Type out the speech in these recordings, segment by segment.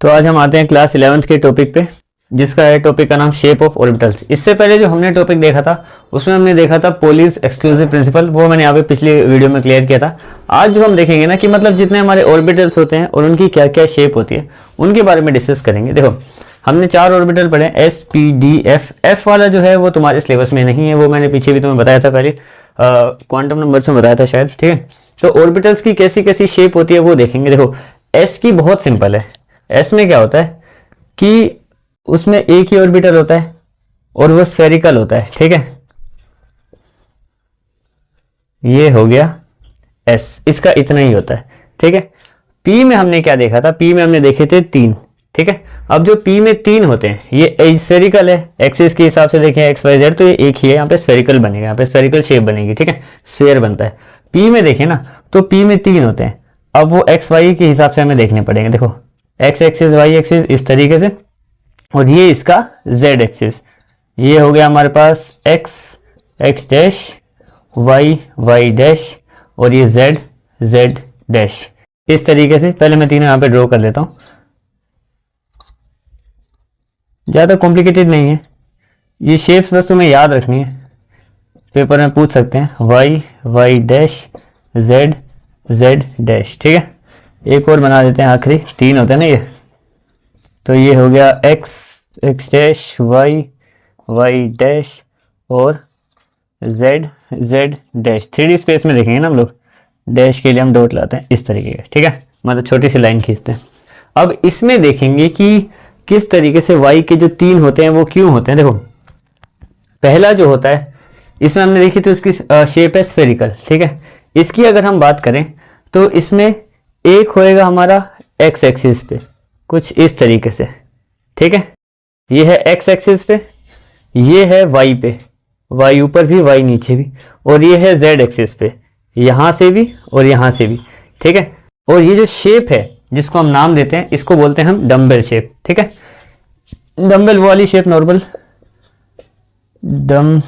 तो आज हम आते हैं क्लास 11th के टॉपिक पे, जिसका है टॉपिक का नाम शेप ऑफ ऑर्बिटल्स। इससे पहले जो हमने टॉपिक देखा था उसमें हमने देखा था पोलिस एक्सक्लूसिव प्रिंसिपल, वो मैंने यहाँ पे पिछली वीडियो में क्लियर किया था। आज जो हम देखेंगे ना कि मतलब जितने हमारे ऑर्बिटल्स होते हैं और उनकी क्या क्या शेप होती है उनके बारे में डिस्कस करेंगे। देखो हमने 4 ऑर्बिटल पढ़े, S P D F. F वाला जो है वो तुम्हारे सिलेबस में नहीं है, वो मैंने पीछे भी तुम्हें बताया था, पहले क्वांटम नंबर्स में बताया था शायद, ठीक है। तो ऑर्बिटल्स की कैसी कैसी शेप होती है वो देखेंगे। देखो एस की बहुत सिंपल है। एस में क्या होता है कि उसमें एक ही ऑर्बिटल होता है और वो स्फेरिकल होता है, ठीक है। ये हो गया एस, इसका इतना ही होता है, ठीक है। पी में हमने क्या देखा था, पी में हमने देखे थे 3, ठीक है। अब जो पी में 3 होते हैं ये स्फेरिकल है, एक्सिस के हिसाब से देखें एक्स वाई जेड, तो ये एक ही है, यहाँ पे स्फेरिकल बनेगा, यहाँ पे स्फेरिकल शेप बनेगी, ठीक है, स्फेयर बनता है। पी में देखें ना तो पी में 3 होते हैं, अब वो एक्स वाई के हिसाब से हमें देखने पड़ेंगे। देखो एक्स एक्सिस वाई एक्सिस इस तरीके से, और ये इसका जेड एक्सिस, ये हो गया हमारे पास x x dash y Y dash और ये जेड जेड डैश, इस तरीके से। पहले मैं तीनों यहाँ पे ड्रॉ कर लेता हूँ, ज़्यादा कॉम्प्लिकेटेड नहीं है ये शेप्स, बस तुम्हें याद रखनी है, पेपर में पूछ सकते हैं। Y Y dash Z Z dash, ठीक है। एक और बना देते हैं, आखिरी 3 होते हैं ना ये, तो ये हो गया x x dash y Y dash और z Z dash. 3D space में देखेंगे ना हम लोग, डैश के लिए हम डॉट लाते हैं इस तरीके का, ठीक है, मतलब छोटी सी लाइन खींचते हैं। अब इसमें देखेंगे कि किस तरीके से वाई के जो 3 होते हैं वो क्यों होते हैं। देखो पहला जो होता है इसमें हमने देखी थी उसकी शेप है स्फेरिकल, ठीक है। इसकी अगर हम बात करें तो इसमें एक होएगा हमारा एक्स एक्सिस पे कुछ इस तरीके से, ठीक है, ये है एक्स एक्सिस पे, ये है वाई पे, वाई ऊपर भी वाई नीचे भी, और ये है जेड एक्सिस पे, यहाँ से भी और यहाँ से भी, ठीक है। और ये जो शेप है जिसको हम नाम देते हैं इसको बोलते हैं हम डम्बल शेप, ठीक है। डम्बल वाली शेप, नॉर्मल डम्बल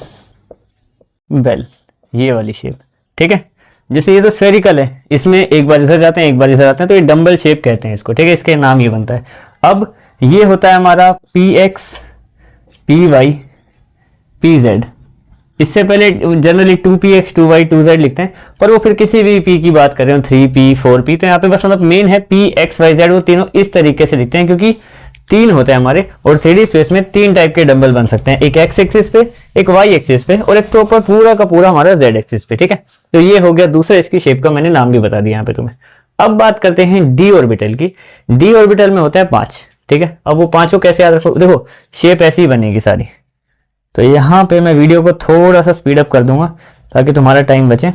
ये वाली शेप, ठीक है। जैसे ये तो स्फेरिकल है, इसमें एक बार इधर जाते हैं एक बार इधर आते हैं, तो ये डम्बल शेप कहते हैं इसको, ठीक है, इसके नाम ये बनता है। अब ये होता है हमारा P X P Y P Z. इससे पहले जनरली 2px 2y 2z लिखते हैं, पर वो फिर किसी भी p की बात कर रहे हो 3p 4p, तो यहाँ पे बस मतलब मेन है p x y z, वो तीनों इस तरीके से लिखते हैं क्योंकि 3 होते हैं हमारे, और 3D स्पेस में 3 टाइप के डम्बल बन सकते हैं, एक x एक्सिस पे, एक y एक्सिस पे और एक प्रॉपर पूरा का पूरा हमारा z एक्सिस पे, ठीक है। तो ये हो गया दूसरा, इसकी शेप का मैंने नाम भी बता दिया यहाँ पे तुम्हें। अब बात करते हैं डी ऑर्बिटल की। डी ऑर्बिटल में होता है 5, ठीक है। अब वो पांचों कैसे याद रखो, देखो शेप ऐसी ही बनेगी सारी। तो यहाँ पे मैं वीडियो को थोड़ा सा स्पीड अप कर दूंगा ताकि तुम्हारा टाइम बचे।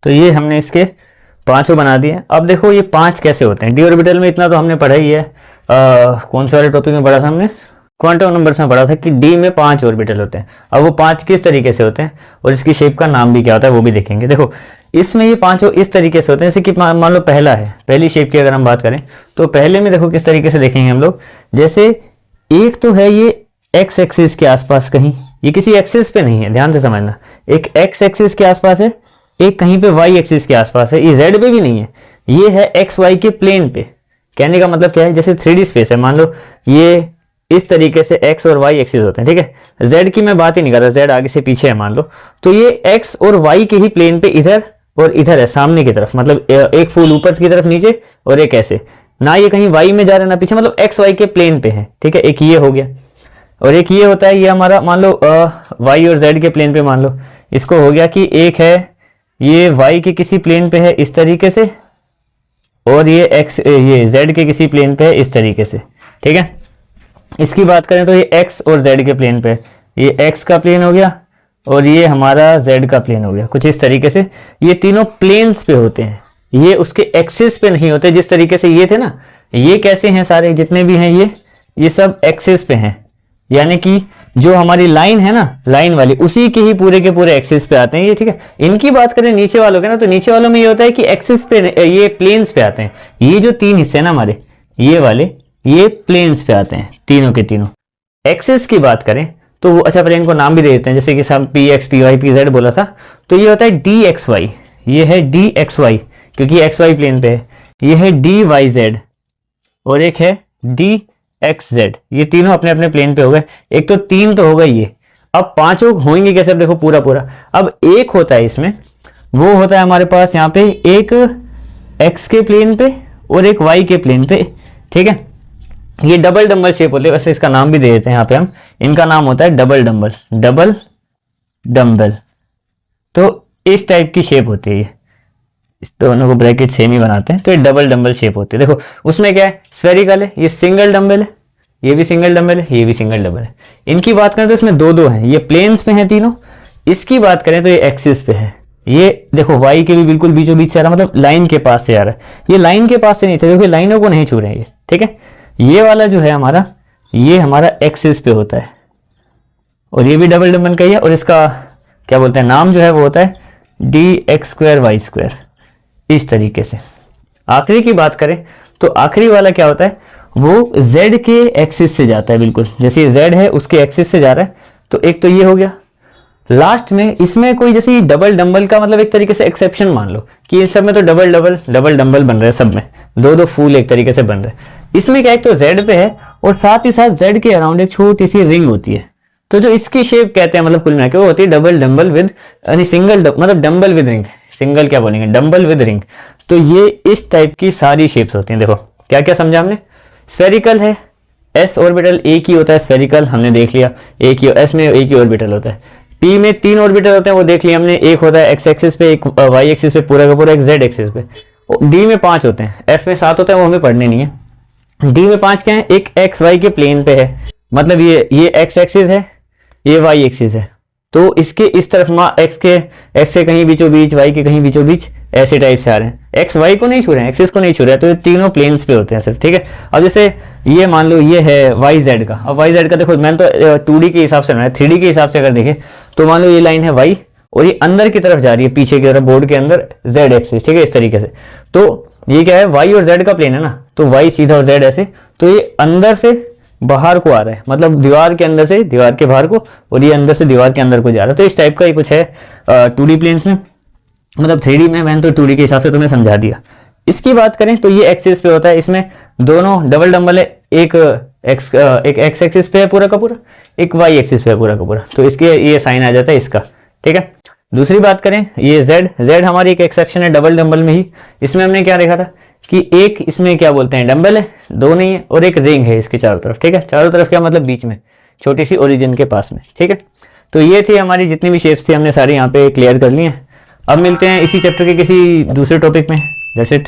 तो ये हमने इसके 5 बना दिए। अब देखो ये 5 कैसे होते हैं डी ऑर्बिटल में, इतना तो हमने पढ़ा ही है। कौन से वाले टॉपिक में पढ़ा था हमने, क्वांटम नंबर्स में पढ़ा था कि डी में 5 ऑर्बिटल होते हैं। अब वो 5 किस तरीके से होते हैं और इसकी शेप का नाम भी क्या होता है वो भी देखेंगे। देखो इसमें ये 5 इस तरीके से होते हैं, जैसे कि मान लो पहला है, पहली शेप की अगर हम बात करें तो पहले में देखो किस तरीके से देखेंगे हम लोग। जैसे एक तो है ये एक्स एक्सिस के आसपास कहीं, ये किसी एक्सिस पे नहीं है, ध्यान से समझना, एक एक्स एक्सिस के आसपास है, एक कहीं पे वाई एक्सिस के आसपास है, ये जेड पे भी नहीं है, ये है एक्स वाई के प्लेन पे। कहने का मतलब क्या है, जैसे 3D स्पेस है, मान लो ये इस तरीके से x और y एक्सिस होते हैं, ठीक है। z की मैं बात ही नहीं कर रहा, z आगे से पीछे है मान लो, तो ये x और y के ही प्लेन पे इधर और इधर है सामने की तरफ, मतलब एक फूल ऊपर की तरफ नीचे और एक ऐसे, ना ये कहीं y में जा रहा है ना पीछे, मतलब x y के प्लेन पे है, ठीक है। एक ये हो गया, और एक ये होता है, ये हमारा मान लो y और z के प्लेन पे, मान लो इसको हो गया कि एक है ये y के किसी प्लेन पे है इस तरीके से, और ये ये z के किसी प्लेन पे है इस तरीके से, ठीक है। इसकी बात करें तो ये x और z के प्लेन पे, ये x का प्लेन हो गया और ये हमारा z का प्लेन हो गया, कुछ इस तरीके से। ये तीनों प्लेन्स पे होते हैं, ये उसके एक्सिस पे नहीं होते। जिस तरीके से ये थे ना, ये कैसे हैं, सारे जितने भी हैं ये सब एक्सिस पे हैं, यानी कि जो हमारी लाइन है ना, लाइन वाली, उसी के ही पूरे के पूरे एक्सिस पे आते हैं ये, ठीक है। इनकी बात करें नीचे वालों के ना, तो नीचे वालों में ये होता है कि एक्सिस पे, ये प्लेन्स पे आते हैं। ये जो 3 हिस्से हैं ना हमारे, ये वाले, ये प्लेन्स पे आते हैं तीनों के तीनों। एक्सिस की बात करें तो वो अच्छा प्लेन को नाम भी दे देते हैं, जैसे कि सब P X P Y P Z बोला था, तो ये होता है डी एक्स वाई, ये है डी एक्स वाई क्योंकि एक्स वाई प्लेन पे है, ये है डी वाई जेड और एक है डी एक्स जेड। ये तीनों अपने अपने प्लेन पे हो गए। एक तो 3 तो हो गई ये, अब पांचों होंगे कैसे, अब देखो पूरा पूरा। अब एक होता है इसमें, वो होता है हमारे पास यहाँ पे एक एक्स के प्लेन पे और एक वाई के प्लेन पे, ठीक है। ये डबल डम्बल शेप होते हैं, वैसे इसका नाम भी दे देते हैं यहाँ पे हम, इनका नाम होता है डबल डम्बल, डबल डम्बल। तो इस टाइप की शेप होती है ये, इस दोनों को ब्रैकेट सेम ही बनाते हैं, तो ये डबल डम्बल शेप होती है। देखो उसमें क्या है, स्फेरिकल है, ये सिंगल डम्बल है, ये भी सिंगल डम्बल है, ये भी सिंगल डम्बल है। इनकी बात करें तो इसमें दो दो हैं, ये प्लेन्स पे हैं तीनों। इसकी बात करें तो ये एक्सिस पे है, ये देखो वाई के भी बिल्कुल बीचों बीच से आ रहा, मतलब लाइन के पास से आ रहा है। ये लाइन के पास से नहीं था क्योंकि लाइनों को नहीं छू रहे हैं ये, ठीक है। ये वाला जो है हमारा, ये हमारा एक्सिस पे होता है और ये भी डबल डम्बल का ही है, और इसका क्या बोलते हैं नाम जो है वो होता है D X square Y square, इस तरीके से। आखिरी की बात करें तो आखिरी वाला क्या होता है, वो z के एक्सिस से जाता है, बिल्कुल जैसे z है उसके एक्सिस से जा रहा है। तो एक तो ये हो गया। लास्ट में इसमें कोई जैसे डबल डम्बल का मतलब एक तरीके से एक्सेप्शन मान लो कि इन सब में तो डबल डम्बल बन रहे हैं, सब में दो दो फूल एक तरीके से बन रहे हैं। इसमें क्या, एक तो z पे है और साथ ही साथ z के अराउंड एक छोटी सी रिंग होती है, तो जो इसकी शेप कहते हैं मतलब कुल मिला के वो होती है डबल डम्बल विद यानी सिंगल मतलब डम्बल विद रिंग, सिंगल क्या बोलेंगे, डम्बल विद रिंग। तो ये इस टाइप की सारी शेप्स होती हैं। देखो क्या क्या समझा हमने, स्फेरिकल है, एस ऑर्बिटल एक ही होता है, स्फेरिकल हमने देख लिया, एक ही एस में एक ही ऑर्बिटल होता है। पी में 3 ऑर्बिटल होते हैं, वो देख लिया हमने, एक होता है एक्स एक्सिस पे, एक वाई एक्सिस पे पूरा का पूरा, एक जेड एक्सिस पे। डी में 5 होते हैं, एफ में 7 होते हैं, वो हमें पढ़ने नहीं है। डी में 5 क्या है, एक एक्स वाई के प्लेन पे है, मतलब ये एक्स एक्सिस है, ये वाई एक्सिस है, तो इसके इस तरफ एक्स के कहीं बीचों बीच, वाई के कहीं बीचों बीच, ऐसे टाइप से आ रहे हैं। एक्स वाई को नहीं छू रहे हैं, एक्सिस को नहीं छू रहे हैं, तो ये तीनों प्लेन्स पे होते हैं सिर्फ, ठीक है। अब जैसे ये मान लो ये है वाई जेड का, अब वाई जेड का देखो मैंने तो 2D के हिसाब से बनाया, 3D के हिसाब से अगर देखें तो मान लो ये लाइन है वाई और ये अंदर की तरफ जा रही है, पीछे की तरफ बोर्ड के अंदर जेड एक्सिस, ठीक है, इस तरीके से। तो ये क्या है, वाई और जेड का प्लेन है ना, तो वाई सीधा और जेड ऐसे, तो ये अंदर से बाहर को आ रहा है, मतलब दीवार के अंदर से दीवार के बाहर को, और ये अंदर से दीवार के अंदर को जा रहा है। तो इस टाइप का ही कुछ है 2D प्लेन्स में, मतलब 3D में मैंने तो 2D के हिसाब से तुम्हें समझा दिया। इसकी बात करें तो ये एक्सिस पे होता है, इसमें दोनों डबल डम्बल है, एक एक्स एक्सिस पे है पूरा का पूरा, एक वाई एक्सिस पे है पूरा का पूरा, तो इसके ये साइन आ जाता है इसका, ठीक है। दूसरी बात करें ये जेड हमारी एक एक्सेप्शन है डबल डम्बल में ही। इसमें हमने क्या देखा था कि एक इसमें क्या बोलते हैं डम्बल है, दो नहीं है, और एक रिंग है इसके चारों तरफ, ठीक है। चारों तरफ क्या मतलब बीच में छोटी सी ओरिजिन के पास में, ठीक है। तो ये थी हमारी जितनी भी शेप्स थी, हमने सारी यहाँ पे क्लियर कर ली हैं। अब मिलते हैं इसी चैप्टर के किसी दूसरे टॉपिक में। That's it.